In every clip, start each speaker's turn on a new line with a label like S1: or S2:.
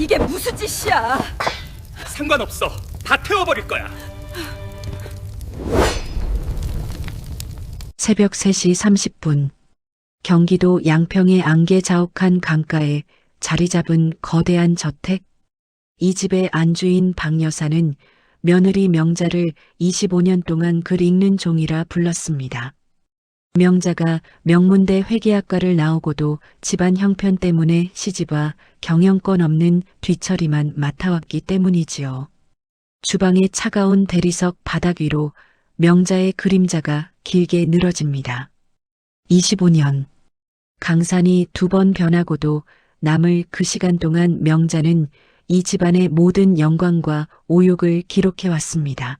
S1: 이게 무슨 짓이야?
S2: 상관없어. 다 태워버릴 거야.
S3: 새벽 3시 30분 경기도 양평의 안개 자욱한 강가에 자리 잡은 거대한 저택. 이 집의 안주인 박 여사는 며느리 명자를 25년 동안 글 읽는 종이라 불렀습니다. 명자가 명문대 회계학과를 나오고도 집안 형편 때문에 시집와 경영권 없는 뒤처리만 맡아왔기 때문이지요. 주방의 차가운 대리석 바닥 위로 명자의 그림자가 길게 늘어집니다. 25년. 강산이 2번 변하고도 남을 그 시간 동안 명자는 이 집안의 모든 영광과 오욕을 기록해왔습니다.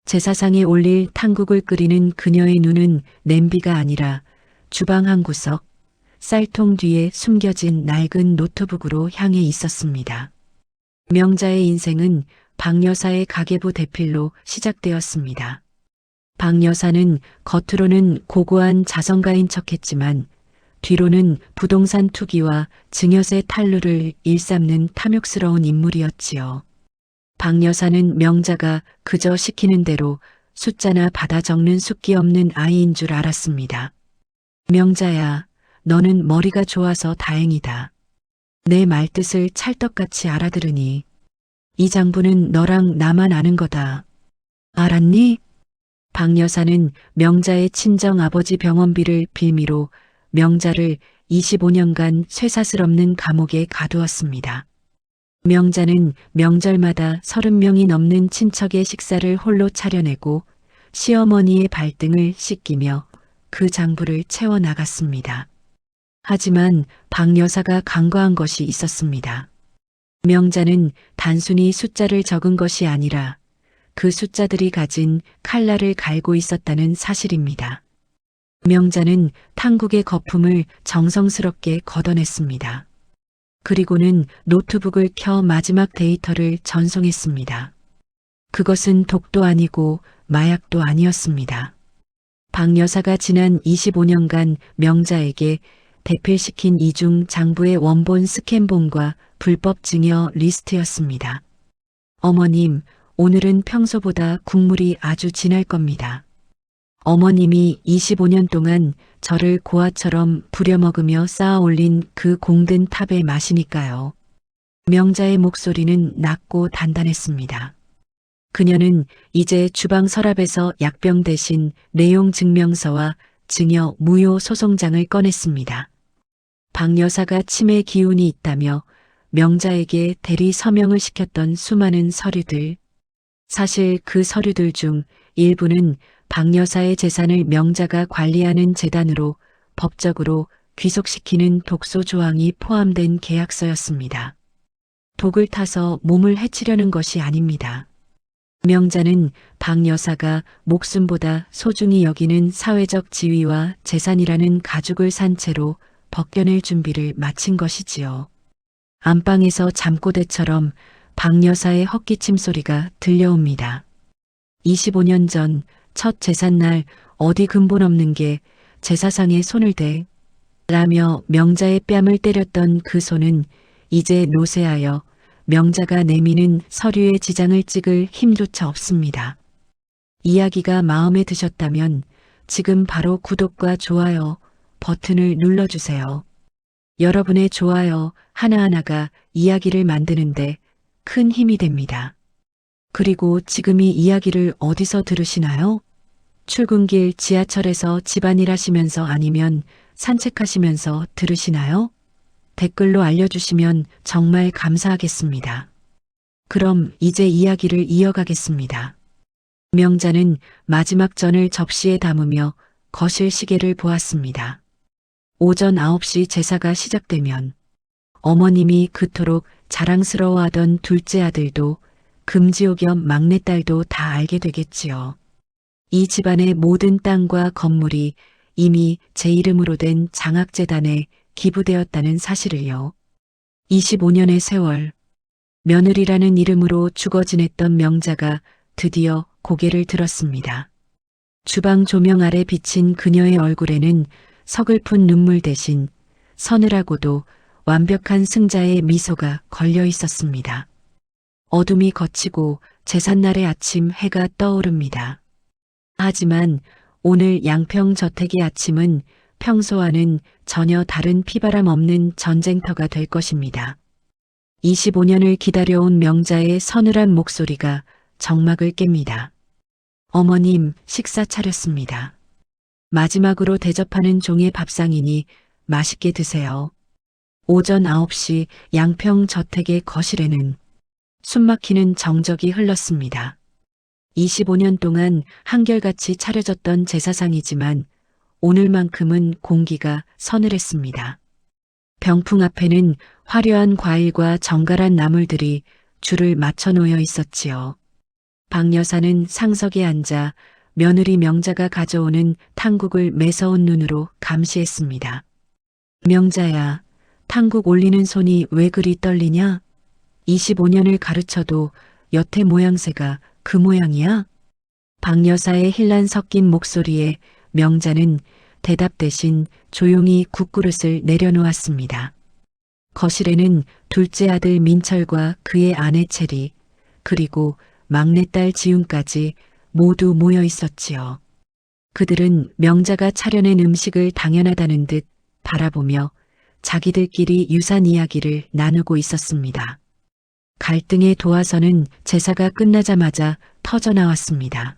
S3: 제사상에 올릴 탕국을 끓이는 그녀의 눈은 냄비가 아니라 주방 한 구석, 쌀통 뒤에 숨겨진 낡은 노트북으로 향해 있었습니다. 명자의 인생은 박 여사의 가계부 대필로 시작되었습니다. 박 여사는 겉으로는 고고한 자선가인 척했지만 뒤로는 부동산 투기와 증여세 탈루를 일삼는 탐욕스러운 인물이었지요. 박 여사는 명자가 그저 시키는 대로 숫자나 받아 적는 숫기 없는 아이인 줄 알았습니다. 명자야, 너는 머리가 좋아서 다행이다. 내 말뜻을 찰떡같이 알아들으니 이 장부는 너랑 나만 아는 거다. 알았니? 박 여사는 명자의 친정 아버지 병원비를 빌미로 명자를 25년간 쇠사슬 없는 감옥에 가두었습니다. 명자는 명절마다 30명이 넘는 친척의 식사를 홀로 차려내고 시어머니의 발등을 씻기며 그 장부를 채워나갔습니다. 하지만 박 여사가 간과한 것이 있었습니다. 명자는 단순히 숫자를 적은 것이 아니라 그 숫자들이 가진 칼날을 갈고 있었다는 사실입니다. 명자는 탕국의 거품을 정성스럽게 걷어냈습니다. 그리고는 노트북을 켜 마지막 데이터를 전송했습니다. 그것은 독도 아니고 마약도 아니었습니다. 박 여사가 지난 25년간 명자에게 대필시킨 이중 장부의 원본 스캔본과 불법 증여 리스트였습니다. 어머님, 오늘은 평소보다 국물이 아주 진할 겁니다. 어머님이 25년 동안 저를 고아처럼 부려먹으며 쌓아 올린 그 공든 탑의 맛이니까요. 명자의 목소리는 낮고 단단했습니다. 그녀는 이제 주방 서랍에서 약병 대신 내용 증명서와 증여 무효 소송장을 꺼냈습니다. 박 여사가 치매 기운이 있다며 명자에게 대리 서명을 시켰던 수많은 서류들. 사실 그 서류들 중 일부는 박 여사의 재산을 명자가 관리하는 재단으로 법적으로 귀속시키는 독소 조항이 포함된 계약서였습니다. 독을 타서 몸을 해치려는 것이 아닙니다. 명자는 박 여사가 목숨보다 소중히 여기는 사회적 지위와 재산이라는 가죽을 산 채로 벗겨낼 준비를 마친 것이지요. 안방에서 잠꼬대처럼 박 여사의 헛기침 소리가 들려옵니다. 25년 전 첫 제삿날 어디 근본 없는 게 제사상에 손을 대 라며 명자의 뺨을 때렸던 그 손은 이제 노쇠하여 명자가 내미는 서류의 지장을 찍을 힘조차 없습니다. 이야기가 마음에 드셨다면 지금 바로 구독과 좋아요 버튼을 눌러주세요. 여러분의 좋아요 하나하나가 이야기를 만드는데 큰 힘이 됩니다. 그리고 지금 이 이야기를 어디서 들으시나요? 출근길 지하철에서 집안일 하시면서 아니면 산책하시면서 들으시나요? 댓글로 알려주시면 정말 감사하겠습니다. 그럼 이제 이야기를 이어가겠습니다. 명자는 마지막 전을 접시에 담으며 거실 시계를 보았습니다. 오전 9시 제사가 시작되면 어머님이 그토록 자랑스러워하던 둘째 아들도 금지호 겸 막내딸도 다 알게 되겠지요. 이 집안의 모든 땅과 건물이 이미 제 이름으로 된 장학재단에 기부되었다는 사실을요. 25년의 세월, 며느리라는 이름으로 죽어 지냈던 명자가 드디어 고개를 들었습니다. 주방 조명 아래 비친 그녀의 얼굴에는 서글픈 눈물 대신 서늘하고도 완벽한 승자의 미소가 걸려 있었습니다. 어둠이 걷히고 제삿날의 아침 해가 떠오릅니다. 하지만 오늘 양평 저택의 아침은 평소와는 전혀 다른 피바람 없는 전쟁터가 될 것입니다. 25년을 기다려온 명자의 서늘한 목소리가 정막을 깹니다. 어머님, 식사 차렸습니다. 마지막으로 대접하는 종의 밥상이니 맛있게 드세요. 오전 9시 양평 저택의 거실에는 숨막히는 정적이 흘렀습니다. 25년 동안 한결같이 차려졌던 제사상이지만 오늘만큼은 공기가 서늘했습니다. 병풍 앞에는 화려한 과일과 정갈한 나물들이 줄을 맞춰 놓여 있었지요. 박 여사는 상석에 앉아 며느리 명자가 가져오는 탕국을 매서운 눈으로 감시했습니다. 명자야, 탕국 올리는 손이 왜 그리 떨리냐? 25년을 가르쳐도 여태 모양새가 그 모양이야? 박 여사의 힐난 섞인 목소리에 명자는 대답 대신 조용히 국그릇을 내려놓았습니다. 거실에는 둘째 아들 민철과 그의 아내 체리, 그리고 막내딸 지훈까지 모두 모여 있었지요. 그들은 명자가 차려낸 음식을 당연하다는 듯 바라보며 자기들끼리 유산 이야기를 나누고 있었습니다. 갈등의 도화선은 제사가 끝나자마자 터져나왔습니다.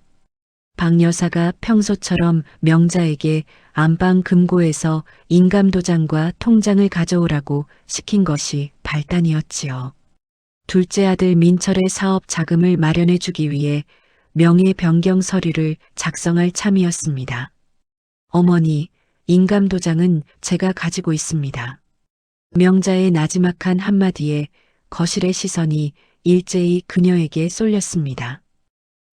S3: 박 여사가 평소처럼 명자에게 안방 금고에서 인감도장과 통장을 가져오라고 시킨 것이 발단이었지요. 둘째 아들 민철의 사업 자금을 마련해 주기 위해 명예 변경 서류를 작성할 참이었습니다. 어머니, 인감도장은 제가 가지고 있습니다. 명자의 나지막한 한마디에 거실의 시선이 일제히 그녀에게 쏠렸습니다.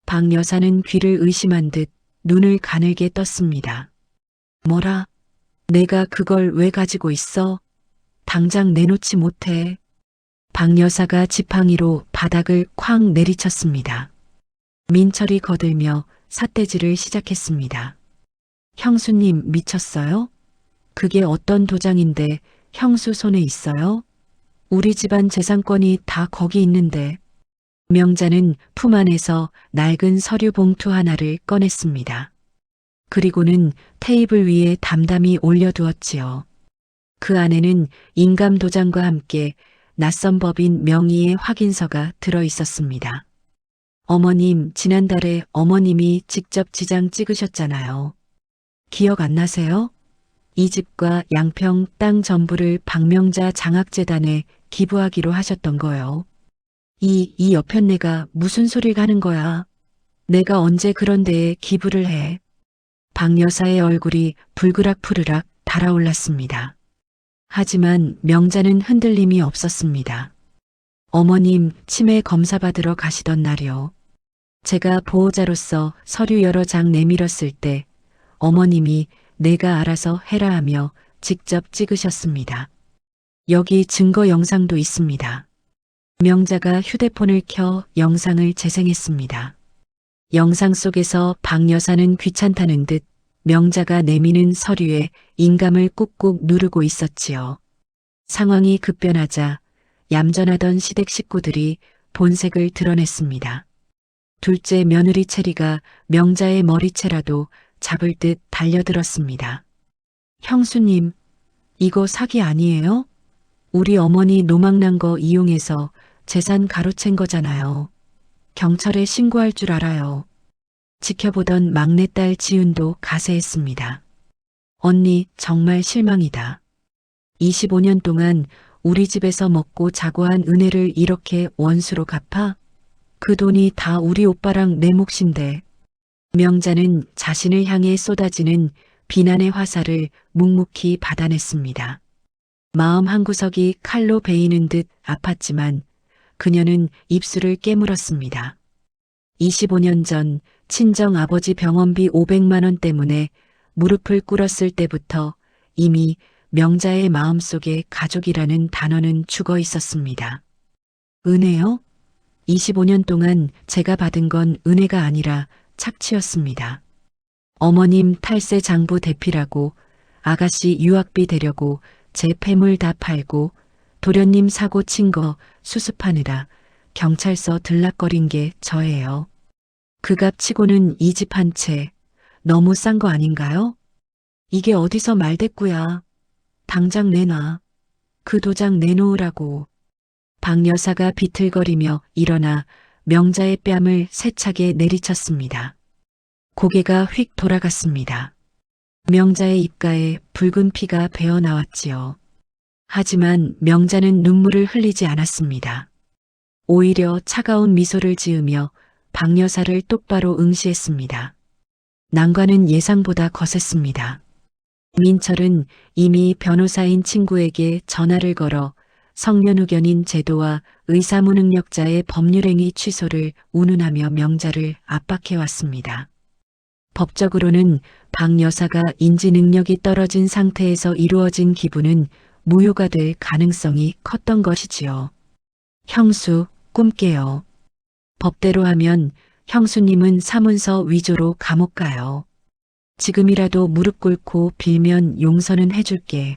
S3: 박 여사는 귀를 의심한 듯 눈을 가늘게 떴습니다. 뭐라? 내가 그걸 왜 가지고 있어? 당장 내놓지 못해. 박 여사가 지팡이로 바닥을 쾅 내리쳤습니다. 민철이 거들며 삿대질을 시작했습니다. 형수님 미쳤어요? 그게 어떤 도장인데 형수 손에 있어요? 우리 집안 재산권이 다 거기 있는데. 명자는 품 안에서 낡은 서류 봉투 하나를 꺼냈습니다. 그리고는 테이블 위에 담담히 올려두었지요. 그 안에는 인감도장과 함께 낯선 법인 명의의 확인서가 들어 있었습니다. 어머님, 지난달에 어머님이 직접 지장 찍으셨잖아요. 기억 안 나세요? 이 집과 양평 땅 전부를 박명자 장학재단에 기부하기로 하셨던 거요. 이 여편네가 무슨 소리를 하는 거야? 내가 언제 그런 데에 기부를 해? 박 여사의 얼굴이 불그락푸르락 달아올랐습니다. 하지만 명자는 흔들림이 없었습니다. 어머님 치매 검사 받으러 가시던 날이요. 제가 보호자로서 서류 여러 장 내밀었을 때 어머님이 내가 알아서 해라 하며 직접 찍으셨습니다. 여기 증거 영상도 있습니다. 명자가 휴대폰을 켜 영상을 재생했습니다. 영상 속에서 박 여사는 귀찮다는 듯 명자가 내미는 서류에 인감을 꾹꾹 누르고 있었지요. 상황이 급변하자 얌전하던 시댁 식구들이 본색을 드러냈습니다. 둘째 며느리 체리가 명자의 머리채라도 잡을 듯 달려들었습니다. 형수님, 이거 사기 아니에요? 우리 어머니 노망난 거 이용해서 재산 가로챈 거잖아요. 경찰에 신고할 줄 알아요. 지켜보던 막내딸 지은도 가세했습니다. 언니 정말 실망이다. 25년 동안 우리 집에서 먹고 자고 한 은혜를 이렇게 원수로 갚아? 그 돈이 다 우리 오빠랑 내 몫인데. 명자는 자신을 향해 쏟아지는 비난의 화살을 묵묵히 받아냈습니다. 마음 한구석이 칼로 베이는 듯 아팠지만 그녀는 입술을 깨물었습니다. 25년 전 친정 아버지 병원비 500만 원 때문에 무릎을 꿇었을 때부터 이미 명자의 마음속에 가족이라는 단어는 죽어 있었습니다. 은혜요? 25년 동안 제가 받은 건 은혜가 아니라 착취였습니다. 어머님 탈세 장부 대피라고 아가씨 유학비 대려고 제 폐물 다 팔고 도련님 사고 친 거 수습하느라 경찰서 들락거린 게 저예요. 그 값 치고는 이 집 한 채 너무 싼 거 아닌가요? 이게 어디서 말대꾸야. 당장 내놔. 그 도장 내놓으라고. 박 여사가 비틀거리며 일어나 명자의 뺨을 세차게 내리쳤습니다. 고개가 휙 돌아갔습니다. 명자의 입가에 붉은 피가 배어 나왔지요. 하지만 명자는 눈물을 흘리지 않았습니다. 오히려 차가운 미소를 지으며 박 여사를 똑바로 응시했습니다. 난관은 예상보다 거셌습니다. 민철은 이미 변호사인 친구에게 전화를 걸어 성년후견인 제도와 의사무능력자의 법률행위 취소를 운운하며 명자를 압박해왔습니다. 법적으로는 박 여사가 인지 능력이 떨어진 상태에서 이루어진 기부는 무효가 될 가능성이 컸던 것이지요. 형수, 꿈깨요. 법대로 하면 형수님은 사문서 위조로 감옥 가요. 지금이라도 무릎 꿇고 빌면 용서는 해줄게.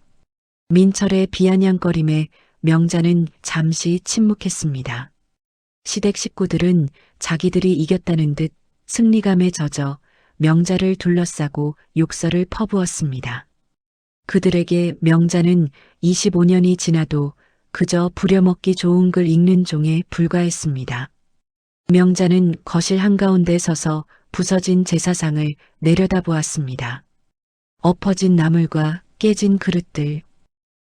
S3: 민철의 비아냥거림에 명자는 잠시 침묵했습니다. 시댁 식구들은 자기들이 이겼다는 듯 승리감에 젖어 명자를 둘러싸고 욕설을 퍼부었습니다. 그들에게 명자는 25년이 지나도 그저 부려먹기 좋은 글 읽는 종에 불과했습니다. 명자는 거실 한가운데 서서 부서진 제사상을 내려다보았습니다. 엎어진 나물과 깨진 그릇들.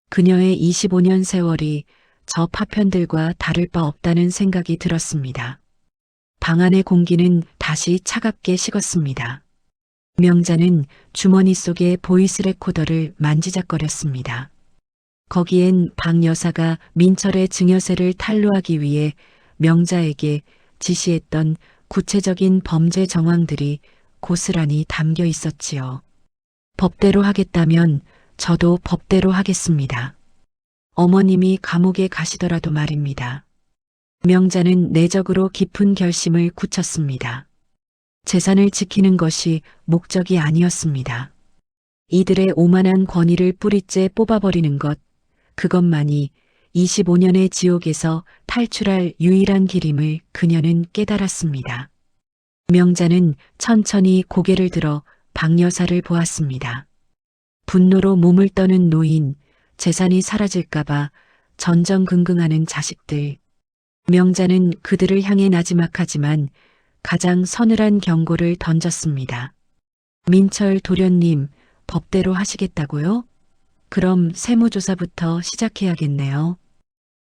S3: 그녀의 25년 세월이 저 파편들과 다를 바 없다는 생각이 들었습니다. 방 안의 공기는 다시 차갑게 식었습니다. 명자는 주머니 속의 보이스 레코더를 만지작거렸습니다. 거기엔 박 여사가 민철의 증여세를 탄로하기 위해 명자에게 지시했던 구체적인 범죄 정황들이 고스란히 담겨 있었지요. 법대로 하겠다면 저도 법대로 하겠습니다. 어머님이 감옥에 가시더라도 말입니다. 명자는 내적으로 깊은 결심을 굳혔습니다. 재산을 지키는 것이 목적이 아니었습니다. 이들의 오만한 권위를 뿌리째 뽑아버리는 것, 그것만이 25년의 지옥에서 탈출할 유일한 길임을 그녀는 깨달았습니다. 명자는 천천히 고개를 들어 박 여사를 보았습니다. 분노로 몸을 떠는 노인, 재산이 사라질까봐 전전긍긍하는 자식들. 명자는 그들을 향해 나지막하지만 가장 서늘한 경고를 던졌습니다. 민철 도련님, 법대로 하시겠다고요? 그럼 세무조사부터 시작해야겠네요.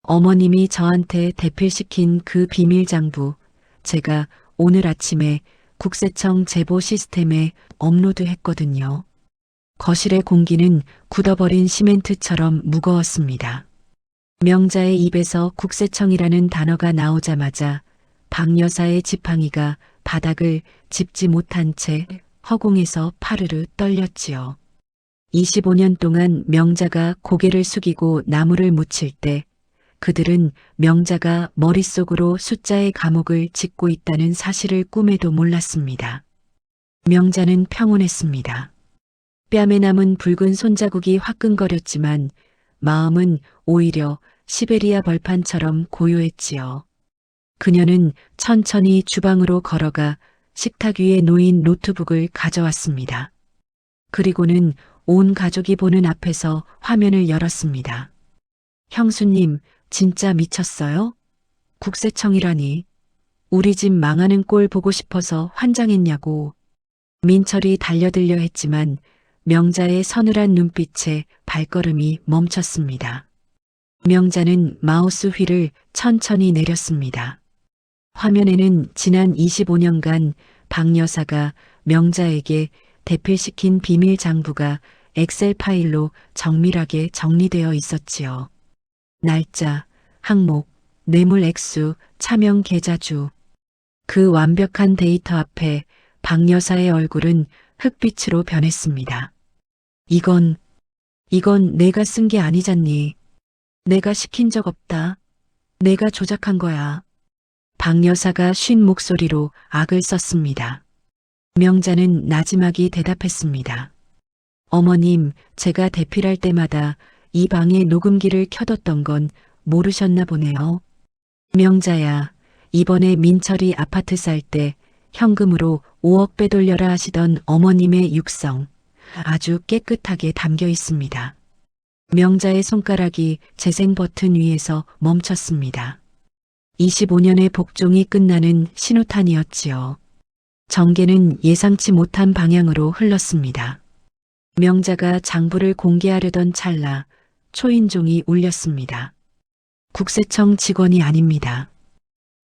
S3: 어머님이 저한테 대필시킨 그 비밀장부, 제가 오늘 아침에 국세청 제보 시스템에 업로드했거든요. 거실의 공기는 굳어버린 시멘트처럼 무거웠습니다. 명자의 입에서 국세청이라는 단어가 나오자마자 박 여사의 지팡이가 바닥을 짚지 못한 채 허공에서 파르르 떨렸지요. 25년 동안 명자가 고개를 숙이고 나무를 묻힐 때 그들은 명자가 머릿속으로 숫자의 감옥을 짓고 있다는 사실을 꿈에도 몰랐습니다. 명자는 평온했습니다. 뺨에 남은 붉은 손자국이 화끈거렸지만 마음은 오히려 시베리아 벌판처럼 고요했지요. 그녀는 천천히 주방으로 걸어가 식탁 위에 놓인 노트북을 가져왔습니다. 그리고는 온 가족이 보는 앞에서 화면을 열었습니다. 형수님, 진짜 미쳤어요? 국세청이라니. 우리 집 망하는 꼴 보고 싶어서 환장했냐고. 민철이 달려들려 했지만 명자의 서늘한 눈빛에 발걸음이 멈췄습니다. 명자는 마우스 휠을 천천히 내렸습니다. 화면에는 지난 25년간 박 여사가 명자에게 대필시킨 비밀 장부가 엑셀 파일로 정밀하게 정리되어 있었지요. 날짜, 항목, 뇌물 액수, 차명 계좌주. 그 완벽한 데이터 앞에 박 여사의 얼굴은 흑빛으로 변했습니다. 이건 내가 쓴 게 아니잖니. 내가 시킨 적 없다. 내가 조작한 거야. 박 여사가 쉰 목소리로 악을 썼습니다. 명자는 나지막이 대답했습니다. 어머님, 제가 대필할 때마다 이 방에 녹음기를 켜뒀던 건 모르셨나 보네요. 명자야, 이번에 민철이 아파트 살 때 현금으로 5억 빼돌려라 하시던 어머님의 육성 아주 깨끗하게 담겨 있습니다. 명자의 손가락이 재생 버튼 위에서 멈췄습니다. 25년의 복종이 끝나는 신호탄이었지요. 전개는 예상치 못한 방향으로 흘렀습니다. 명자가 장부를 공개하려던 찰나 초인종이 울렸습니다. 국세청 직원이 아닙니다.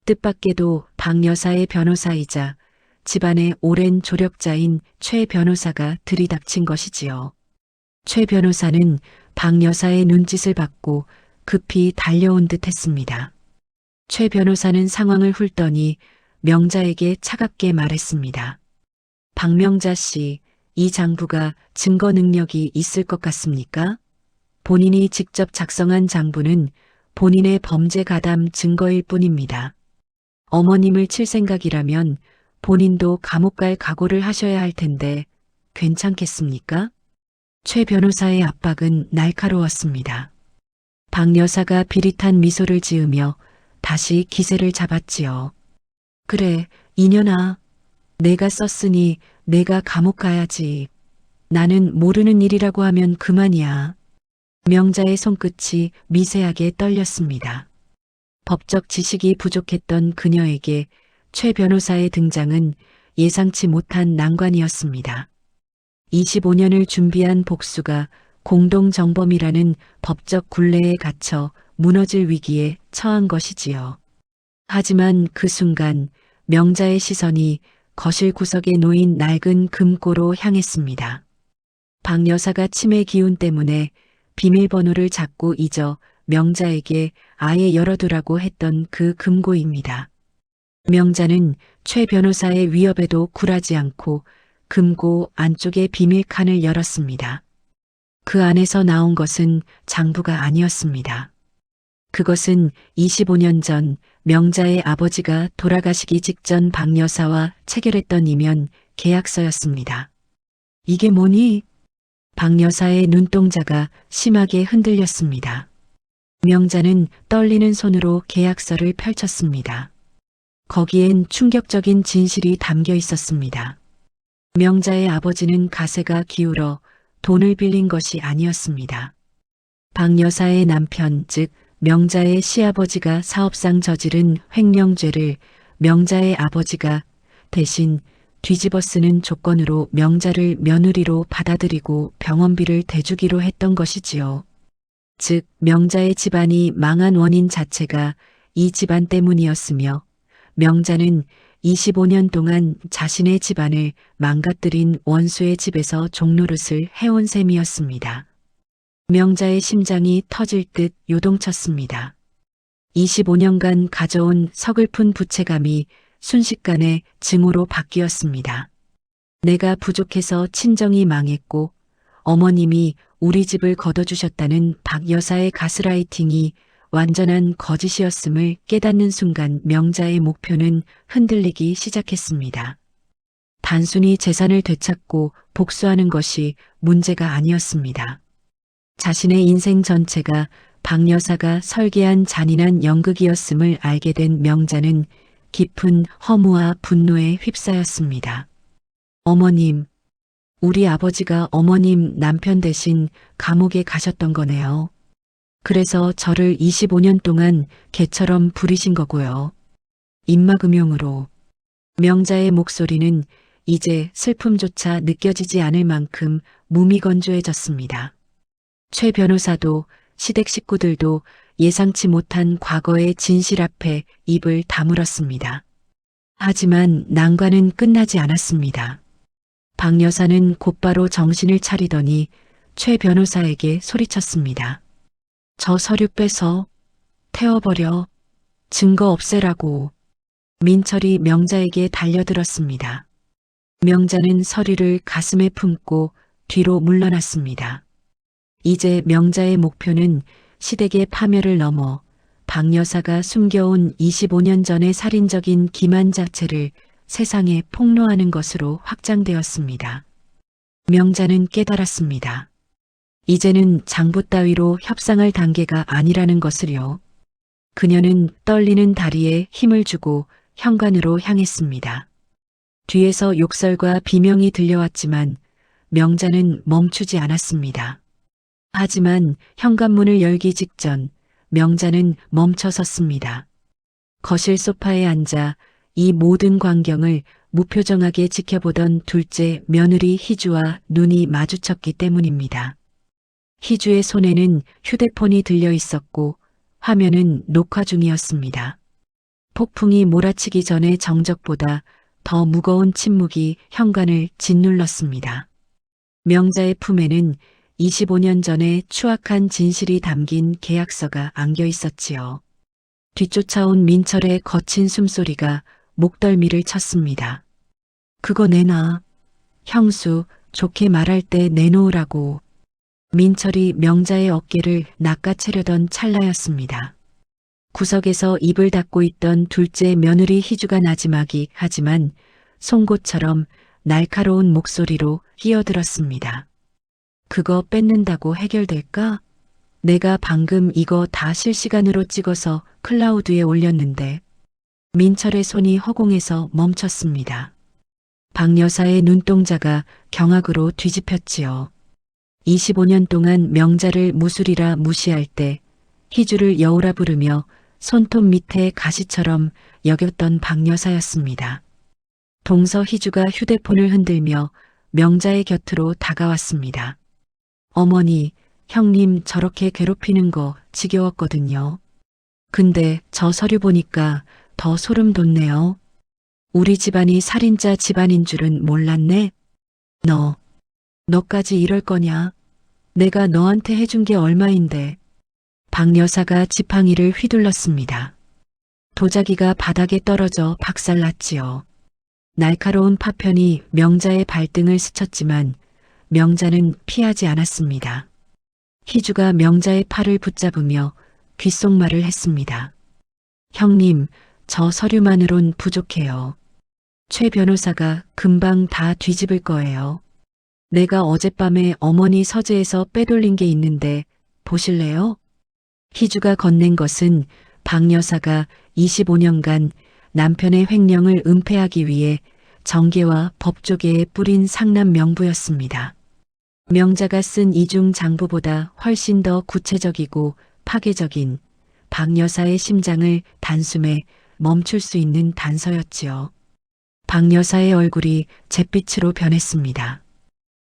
S3: 뜻밖에도 박 여사의 변호사이자 집안의 오랜 조력자인 최 변호사가 들이닥친 것이지요. 최 변호사는 박 여사의 눈짓을 받고 급히 달려온 듯 했습니다. 최 변호사는 상황을 훑더니 명자에게 차갑게 말했습니다. 박명자 씨, 이 장부가 증거 능력이 있을 것 같습니까? 본인이 직접 작성한 장부는 본인의 범죄 가담 증거일 뿐입니다. 어머님을 칠 생각이라면 본인도 감옥 갈 각오를 하셔야 할 텐데 괜찮겠습니까? 최 변호사의 압박은 날카로웠습니다. 박 여사가 비릿한 미소를 지으며 다시 기세를 잡았지요. 그래, 이년아. 내가 썼으니 내가 감옥 가야지. 나는 모르는 일이라고 하면 그만이야. 명자의 손끝이 미세하게 떨렸습니다. 법적 지식이 부족했던 그녀에게 최 변호사의 등장은 예상치 못한 난관이었습니다. 25년을 준비한 복수가 공동정범이라는 법적 굴레에 갇혀 무너질 위기에 처한 것이지요. 하지만 그 순간 명자의 시선이 거실 구석에 놓인 낡은 금고로 향했습니다. 박 여사가 치매 기운 때문에 비밀번호를 자꾸 잊어 명자에게 아예 열어두라고 했던 그 금고입니다. 명자는 최 변호사의 위협에도 굴하지 않고 금고 안쪽의 비밀칸을 열었습니다. 그 안에서 나온 것은 장부가 아니었습니다. 그것은 25년 전 명자의 아버지가 돌아가시기 직전 박 여사와 체결했던 이면 계약서였습니다. 이게 뭐니? 박 여사의 눈동자가 심하게 흔들렸습니다. 명자는 떨리는 손으로 계약서를 펼쳤습니다. 거기엔 충격적인 진실이 담겨 있었습니다. 명자의 아버지는 가세가 기울어 돈을 빌린 것이 아니었습니다. 박 여사의 남편, 즉 명자의 시아버지가 사업상 저지른 횡령죄를 명자의 아버지가 대신 뒤집어 쓰는 조건으로 명자를 며느리로 받아들이고 병원비를 대주기로 했던 것이지요. 즉 명자의 집안이 망한 원인 자체가 이 집안 때문이었으며 명자는 25년 동안 자신의 집안을 망가뜨린 원수의 집에서 종노릇을 해온 셈이었습니다. 명자의 심장이 터질 듯 요동쳤습니다. 25년간 가져온 서글픈 부채감이 순식간에 증오로 바뀌었습니다. 내가 부족해서 친정이 망했고 어머님이 우리 집을 거둬주셨다는 박 여사의 가스라이팅이 완전한 거짓이었음을 깨닫는 순간 명자의 목표는 흔들리기 시작했습니다. 단순히 재산을 되찾고 복수하는 것이 문제가 아니었습니다. 자신의 인생 전체가 박 여사가 설계한 잔인한 연극이었음을 알게 된 명자는 깊은 허무와 분노에 휩싸였습니다. 어머님, 우리 아버지가 어머님 남편 대신 감옥에 가셨던 거네요. 그래서 저를 25년 동안 개처럼 부리신 거고요. 입막음용으로. 명자의 목소리는 이제 슬픔조차 느껴지지 않을 만큼 무미건조해졌습니다. 최 변호사도 시댁 식구들도 예상치 못한 과거의 진실 앞에 입을 다물었습니다. 하지만 난관은 끝나지 않았습니다. 박 여사는 곧바로 정신을 차리더니 최 변호사에게 소리쳤습니다. 저 서류 빼서 태워버려. 증거 없애라고. 민철이 명자에게 달려들었습니다. 명자는 서류를 가슴에 품고 뒤로 물러났습니다. 이제 명자의 목표는 시댁의 파멸을 넘어 박 여사가 숨겨온 25년 전의 살인적인 기만 자체를 세상에 폭로하는 것으로 확장되었습니다. 명자는 깨달았습니다. 이제는 장부 따위로 협상할 단계가 아니라는 것을요. 그녀는 떨리는 다리에 힘을 주고 현관으로 향했습니다. 뒤에서 욕설과 비명이 들려왔지만 명자는 멈추지 않았습니다. 하지만 현관문을 열기 직전 명자는 멈춰 섰습니다. 거실 소파에 앉아 이 모든 광경을 무표정하게 지켜보던 둘째 며느리 희주와 눈이 마주쳤기 때문입니다. 희주의 손에는 휴대폰이 들려 있었고 화면은 녹화 중이었습니다. 폭풍이 몰아치기 전의 정적보다 더 무거운 침묵이 현관을 짓눌렀습니다. 명자의 품에는 25년 전의 추악한 진실이 담긴 계약서가 안겨 있었지요. 뒤쫓아온 민철의 거친 숨소리가 목덜미를 쳤습니다. 그거 내놔. 형수, 좋게 말할 때 내놓으라고. 민철이 명자의 어깨를 낚아채려던 찰나였습니다. 구석에서 입을 닫고 있던 둘째 며느리 희주가 나지막이 하지만 송곳처럼 날카로운 목소리로 끼어들었습니다. 그거 뺏는다고 해결될까? 내가 방금 이거 다 실시간으로 찍어서 클라우드에 올렸는데. 민철의 손이 허공에서 멈췄습니다. 박 여사의 눈동자가 경악으로 뒤집혔지요. 25년 동안 명자를 무술이라 무시할 때 희주를 여우라 부르며 손톱 밑에 가시처럼 여겼던 박 여사였습니다. 동서 희주가 휴대폰을 흔들며 명자의 곁으로 다가왔습니다. 어머니, 형님 저렇게 괴롭히는 거 지겨웠거든요. 근데 저 서류 보니까 더 소름 돋네요. 우리 집안이 살인자 집안인 줄은 몰랐네. 너까지 이럴 거냐? 내가 너한테 해준 게 얼마인데. 박 여사가 지팡이를 휘둘렀습니다. 도자기가 바닥에 떨어져 박살났지요. 날카로운 파편이 명자의 발등을 스쳤지만 명자는 피하지 않았습니다. 희주가 명자의 팔을 붙잡으며 귓속말을 했습니다. 형님, 저 서류만으론 부족해요. 최 변호사가 금방 다 뒤집을 거예요. 내가 어젯밤에 어머니 서재에서 빼돌린 게 있는데 보실래요? 희주가 건넨 것은 박 여사가 25년간 남편의 횡령을 은폐하기 위해 정계와 법조계에 뿌린 상납 명부였습니다. 명자가 쓴 이중 장부보다 훨씬 더 구체적이고 파괴적인 박 여사의 심장을 단숨에 멈출 수 있는 단서였지요. 박 여사의 얼굴이 잿빛으로 변했습니다.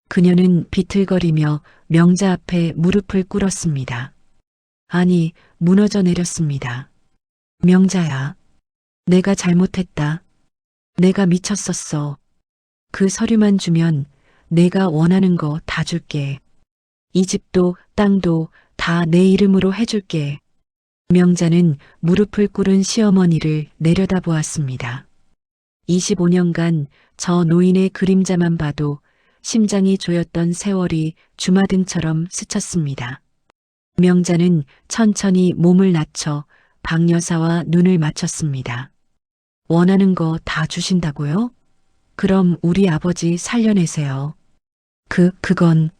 S3: 그녀는 비틀거리며 명자 앞에 무릎을 꿇었습니다. 아니, 무너져 내렸습니다. 명자야, 내가 잘못했다. 내가 미쳤었어. 그 서류만 주면 내가 원하는 거 다 줄게. 이 집도 땅도 다 내 이름으로 해줄게. 명자는 무릎을 꿇은 시어머니를 내려다보았습니다. 25년간 저 노인의 그림자만 봐도 심장이 조였던 세월이 주마등처럼 스쳤습니다. 명자는 천천히 몸을 낮춰 박 여사와 눈을 맞췄습니다. 원하는 거 다 주신다고요? 그럼 우리 아버지 살려내세요. 그건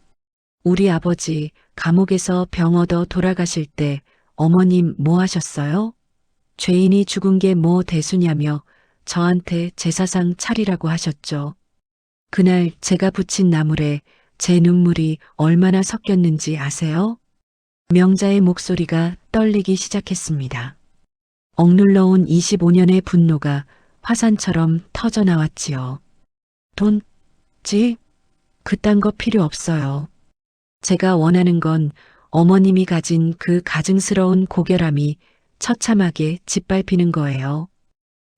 S3: 우리 아버지 감옥에서 병 얻어 돌아가실 때 어머님 뭐 하셨어요? 죄인이 죽은 게 뭐 대수냐며 저한테 제사상 차리라고 하셨죠. 그날 제가 붙인 나물에 제 눈물이 얼마나 섞였는지 아세요? 명자의 목소리가 떨리기 시작했습니다. 억눌러온 25년의 분노가 화산처럼 터져 나왔지요. 돈, 집, 그딴 거 필요 없어요. 제가 원하는 건 어머님이 가진 그 가증스러운 고결함이 처참하게 짓밟히는 거예요.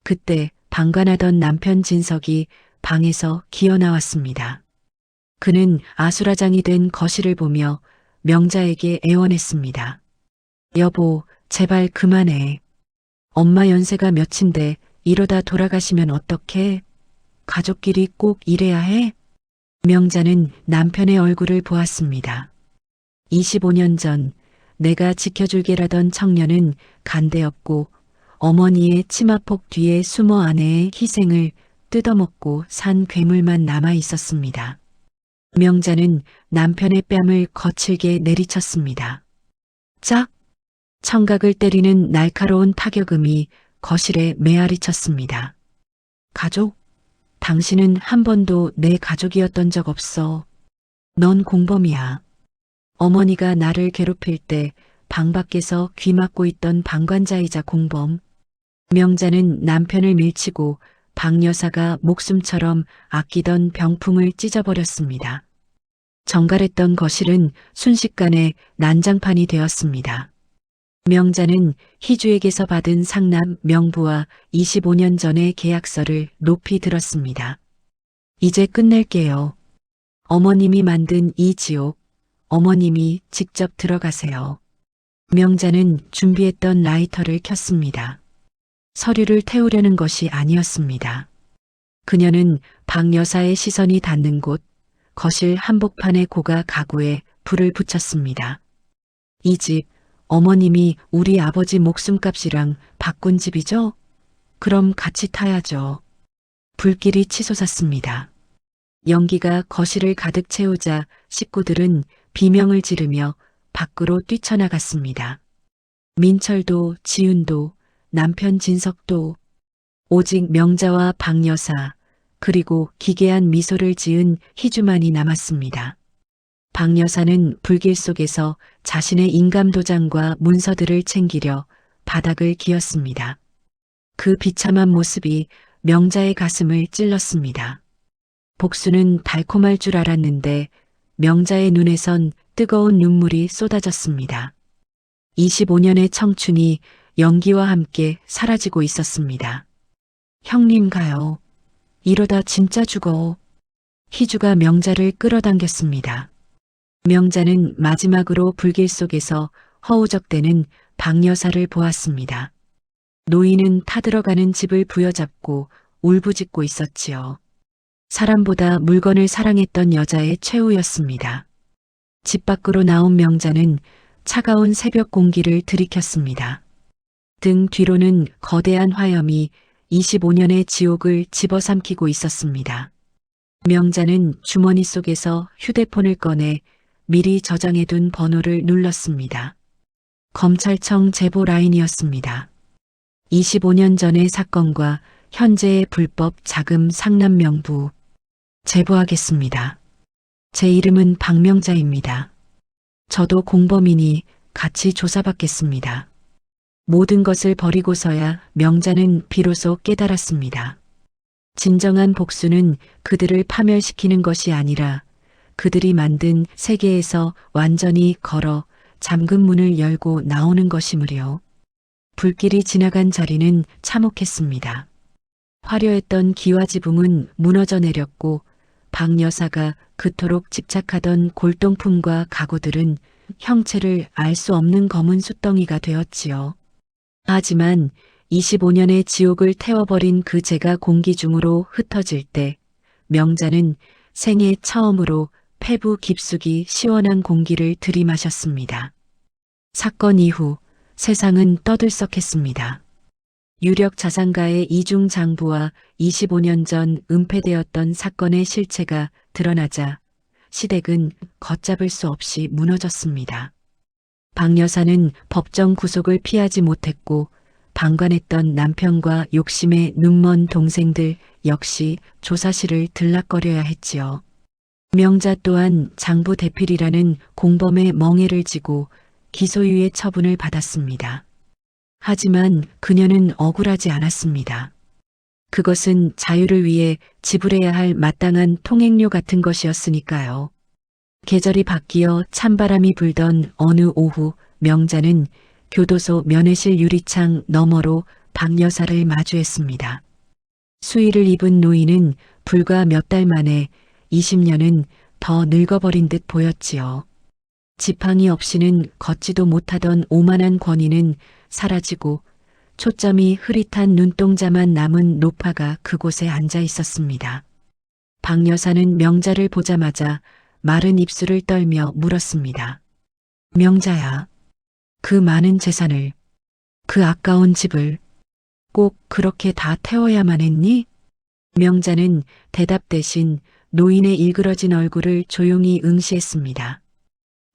S3: 그때 방관하던 남편 진석이 방에서 기어 나왔습니다. 그는 아수라장이 된 거실을 보며 명자에게 애원했습니다. 여보, 제발 그만해. 엄마 연세가 몇인데 이러다 돌아가시면 어떡해? 가족끼리 꼭 이래야 해? 명자는 남편의 얼굴을 보았습니다. 25년 전 내가 지켜줄게라던 청년은 간대없고 어머니의 치마폭 뒤에 숨어 아내의 희생을 뜯어먹고 산 괴물만 남아 있었습니다. 명자는 남편의 뺨을 거칠게 내리쳤습니다. 짝! 청각을 때리는 날카로운 타격음이 거실에 메아리쳤습니다. 가족? 당신은 한 번도 내 가족이었던 적 없어. 넌 공범이야. 어머니가 나를 괴롭힐 때 방 밖에서 귀 막고 있던 방관자이자 공범. 명자는 남편을 밀치고 박 여사가 목숨처럼 아끼던 병풍을 찢어버렸습니다. 정갈했던 거실은 순식간에 난장판이 되었습니다. 명자는 희주에게서 받은 상남 명부와 25년 전의 계약서를 높이 들었습니다. 이제 끝낼게요. 어머님이 만든 이 지옥, 어머님이 직접 들어가세요. 명자는 준비했던 라이터를 켰습니다. 서류를 태우려는 것이 아니었습니다. 그녀는 박 여사의 시선이 닿는 곳, 거실 한복판의 고가 가구에 불을 붙였습니다. 이 집, 어머님이 우리 아버지 목숨값이랑 바꾼 집이죠? 그럼 같이 타야죠. 불길이 치솟았습니다. 연기가 거실을 가득 채우자 식구들은 비명을 지르며 밖으로 뛰쳐나갔습니다. 민철도 지윤도 남편 진석도 오직 명자와 박 여사 그리고 기괴한 미소를 지은 희주만이 남았습니다. 박 여사는 불길 속에서 자신의 인감도장과 문서들을 챙기려 바닥을 기었습니다. 그 비참한 모습이 명자의 가슴을 찔렀습니다. 복수는 달콤할 줄 알았는데 명자의 눈에선 뜨거운 눈물이 쏟아졌습니다. 25년의 청춘이 연기와 함께 사라지고 있었습니다. 형님 가요. 이러다 진짜 죽어. 희주가 명자를 끌어당겼습니다. 명자는 마지막으로 불길 속에서 허우적대는 박 여사를 보았습니다. 노인은 타들어가는 집을 부여잡고 울부짖고 있었지요. 사람보다 물건을 사랑했던 여자의 최후였습니다. 집 밖으로 나온 명자는 차가운 새벽 공기를 들이켰습니다. 등 뒤로는 거대한 화염이 25년의 지옥을 집어삼키고 있었습니다. 명자는 주머니 속에서 휴대폰을 꺼내 미리 저장해둔 번호를 눌렀습니다. 검찰청 제보 라인이었습니다. 25년 전의 사건과 현재의 불법 자금 상남 명부. 제보하겠습니다. 제 이름은 박명자입니다. 저도 공범이니 같이 조사받겠습니다. 모든 것을 버리고서야 명자는 비로소 깨달았습니다. 진정한 복수는 그들을 파멸시키는 것이 아니라 그들이 만든 세계에서 완전히 걸어 잠근 문을 열고 나오는 것이므려. 불길이 지나간 자리는 참혹했습니다. 화려했던 기와지붕은 무너져 내렸고 박 여사가 그토록 집착하던 골동품과 가구들은 형체를 알 수 없는 검은 숫덩이가 되었지요. 하지만 25년의 지옥을 태워버린 그 재가 공기 중으로 흩어질 때 명자는 생애 처음으로 폐부 깊숙이 시원한 공기를 들이마셨습니다. 사건 이후 세상은 떠들썩했습니다. 유력 자산가의 이중 장부와 25년 전 은폐되었던 사건의 실체가 드러나자 시댁은 걷잡을 수 없이 무너졌습니다. 박 여사는 법정 구속을 피하지 못했고 방관했던 남편과 욕심에 눈먼 동생들 역시 조사실을 들락거려야 했지요. 명자 또한 장부 대필이라는 공범의 멍에를 지고 기소유예 처분을 받았습니다. 하지만 그녀는 억울하지 않았습니다. 그것은 자유를 위해 지불해야 할 마땅한 통행료 같은 것이었으니까요. 계절이 바뀌어 찬바람이 불던 어느 오후 명자는 교도소 면회실 유리창 너머로 박 여사를 마주했습니다. 수의를 입은 노인은 불과 몇 달 만에 20년은 더 늙어버린 듯 보였지요. 지팡이 없이는 걷지도 못하던 오만한 권위는 사라지고 초점이 흐릿한 눈동자만 남은 노파가 그곳에 앉아 있었습니다. 박 여사는 명자를 보자마자 마른 입술을 떨며 물었습니다. 명자야, 그 많은 재산을, 그 아까운 집을 꼭 그렇게 다 태워야만 했니? 명자는 대답 대신 노인의 일그러진 얼굴을 조용히 응시했습니다.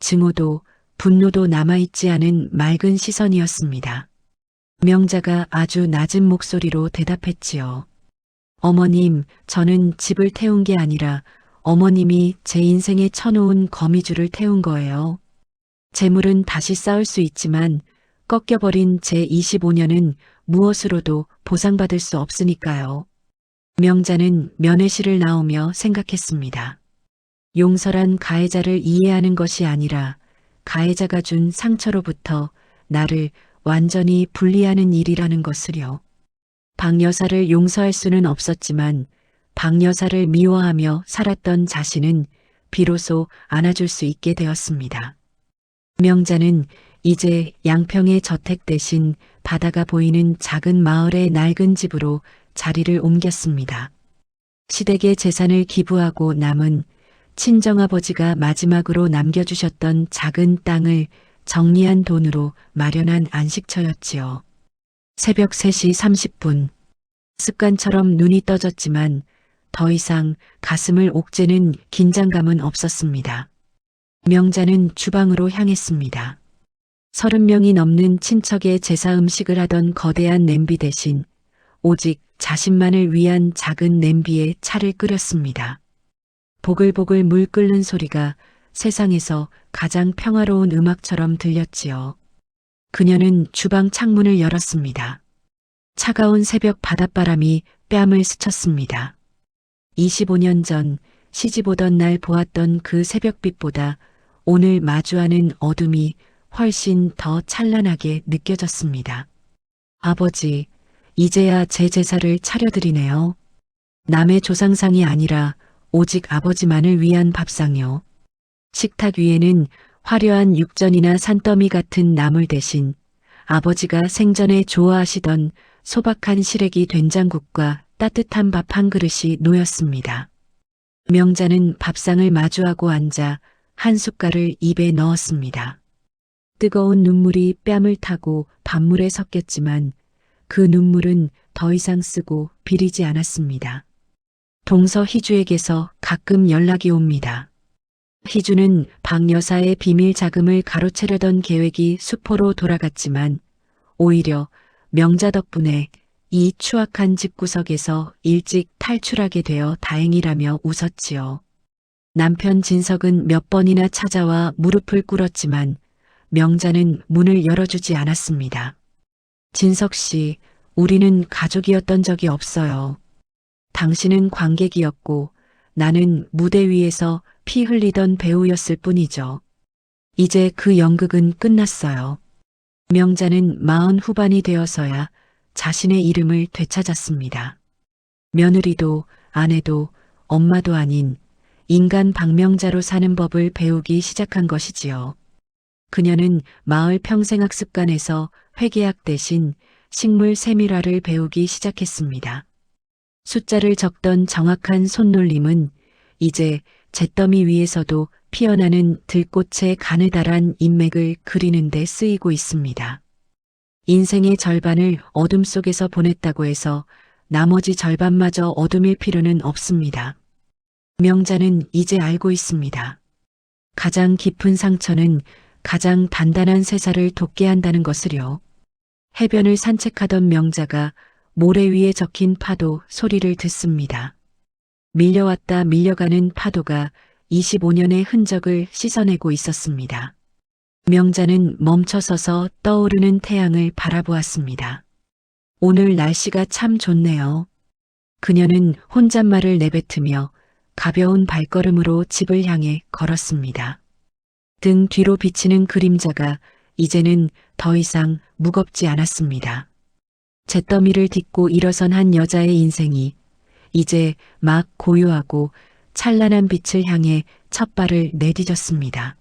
S3: 증오도 분노도 남아있지 않은 맑은 시선이었습니다. 명자가 아주 낮은 목소리로 대답했지요. 어머님, 저는 집을 태운 게 아니라 어머님이 제 인생에 쳐놓은 거미줄을 태운 거예요. 재물은 다시 쌓을 수 있지만 꺾여버린 제 25년은 무엇으로도 보상받을 수 없으니까요. 명자는 면회실을 나오며 생각했습니다. 용서란 가해자를 이해하는 것이 아니라 가해자가 준 상처로부터 나를 완전히 분리하는 일이라는 것을요. 박 여사를 용서할 수는 없었지만 박 여사를 미워하며 살았던 자신은 비로소 안아줄 수 있게 되었습니다. 명자는 이제 양평의 저택 대신 바다가 보이는 작은 마을의 낡은 집으로 자리를 옮겼습니다. 시댁의 재산을 기부하고 남은 친정아버지가 마지막으로 남겨주셨던 작은 땅을 정리한 돈으로 마련한 안식처였지요. 새벽 3시 30분. 습관처럼 눈이 떠졌지만 더 이상 가슴을 옥죄는 긴장감은 없었습니다. 명자는 주방으로 향했습니다. 30명이 넘는 친척의 제사 음식을 하던 거대한 냄비 대신 오직 자신만을 위한 작은 냄비에 차를 끓였습니다. 보글보글 물 끓는 소리가 세상에서 가장 평화로운 음악처럼 들렸지요. 그녀는 주방 창문을 열었습니다. 차가운 새벽 바닷바람이 뺨을 스쳤습니다. 25년 전 시집 오던 날 보았던 그 새벽빛보다 오늘 마주하는 어둠이 훨씬 더 찬란하게 느껴졌습니다. 아버지, 이제야 제 제사를 차려드리네요. 남의 조상상이 아니라 오직 아버지만을 위한 밥상이요. 식탁 위에는 화려한 육전이나 산더미 같은 나물 대신 아버지가 생전에 좋아하시던 소박한 시래기 된장국과 따뜻한 밥 한 그릇이 놓였습니다. 명자는 밥상을 마주하고 앉아 한 숟갈을 입에 넣었습니다. 뜨거운 눈물이 뺨을 타고 밥물에 섞였지만 그 눈물은 더 이상 쓰고 비리지 않았습니다. 동서 희주에게서 가끔 연락이 옵니다. 희주는 박 여사의 비밀 자금을 가로채려던 계획이 수포로 돌아갔지만 오히려 명자 덕분에 이 추악한 집구석에서 일찍 탈출하게 되어 다행이라며 웃었지요. 남편 진석은 몇 번이나 찾아와 무릎을 꿇었지만 명자는 문을 열어주지 않았습니다. 진석 씨, 우리는 가족이었던 적이 없어요. 당신은 관객이었고 나는 무대 위에서 피 흘리던 배우였을 뿐이죠. 이제 그 연극은 끝났어요. 명자는 40 후반이 되어서야 자신의 이름을 되찾았습니다. 며느리도 아내도 엄마도 아닌 인간 박명자로 사는 법을 배우기 시작한 것이지요. 그녀는 마을 평생학습관에서 회계학 대신 식물 세밀화를 배우기 시작했습니다. 숫자를 적던 정확한 손놀림은 이제 잿더미 위에서도 피어나는 들꽃의 가느다란 인맥을 그리는 데 쓰이고 있습니다. 인생의 절반을 어둠 속에서 보냈다고 해서 나머지 절반마저 어둠일 필요는 없습니다. 명자는 이제 알고 있습니다. 가장 깊은 상처는 가장 단단한 쇠사를 돋게 한다는 것을요. 해변을 산책하던 명자가 모래 위에 적힌 파도 소리를 듣습니다. 밀려왔다 밀려가는 파도가 25년의 흔적을 씻어내고 있었습니다. 명자는 멈춰서서 떠오르는 태양을 바라보았습니다. 오늘 날씨가 참 좋네요. 그녀는 혼잣말을 내뱉으며 가벼운 발걸음으로 집을 향해 걸었습니다. 등 뒤로 비치는 그림자가 이제는 더 이상 무겁지 않았습니다. 잿더미를 딛고 일어선 한 여자의 인생이 이제 막 고요하고 찬란한 빛을 향해 첫 발을 내디뎠습니다.